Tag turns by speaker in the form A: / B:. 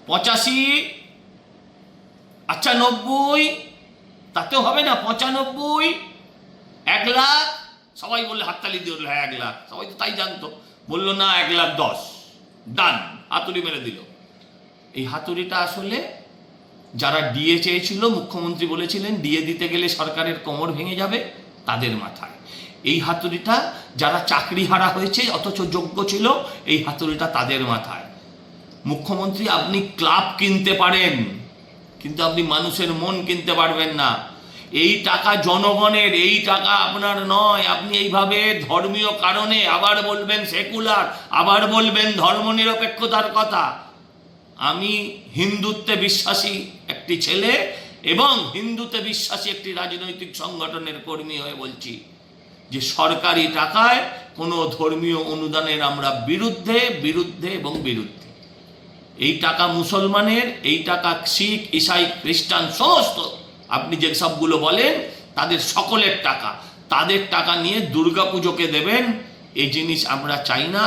A: 85, আচ্ছা 90, তাতেও হবে না, 95, 1 লাখ। সবাই বললে হাততালি দিয়ে উঠলো, হ্যাঁ 1 লাখ, সবাই তো তাই জানতো। বললো না 1,10,000 ডান, হাতুড়ি মেরে দিল। এই হাতুড়িটা আসলে যারা ডিএ চেয়েছিল, মুখ্যমন্ত্রী বলেছিলেন ডিএ দিতে গেলে সরকারের কোমর ভেঙে যাবে, তাদের মাথায়। এই হাতুড়িটা যারা চাকরি হারা হয়েছে অথচ যোগ্য ছিল, এই হাতুড়িটা তাদের মাথায়। মুখ্যমন্ত্রী, আপনি ক্লাব কিনতে পারেন, কিন্তু আপনি মানুষের মন কিনতে পারবেন না। এই টাকা জনগণের, এই টাকা আপনার নয়। আপনি এইভাবে ধর্মীয় কারণে আবার বলবেন সেকুলার, আবার বলবেন ধর্মনিরপেক্ষতার কথা। আমি হিন্দুত্বে বিশ্বাসী একটি ছেলে এবং হিন্দুতে বিশ্বাসী একটি রাজনৈতিক সংগঠনের কর্মী হয়ে বলছি যে সরকারি টাকায় কোনো ধর্মীয় অনুদানের আমরা বিরুদ্ধে বিরুদ্ধে এবং বিরুদ্ধে। এই টাকা মুসলমানের, এই টাকা শিখ, ইসাই, খ্রিস্টান, সমস্ত আপনি যে সবগুলো বলেন তাদের সকলের টাকা, তাদের টাকা নিয়ে দুর্গাপুজোকে দেবেন, এই জিনিস আমরা চাই না।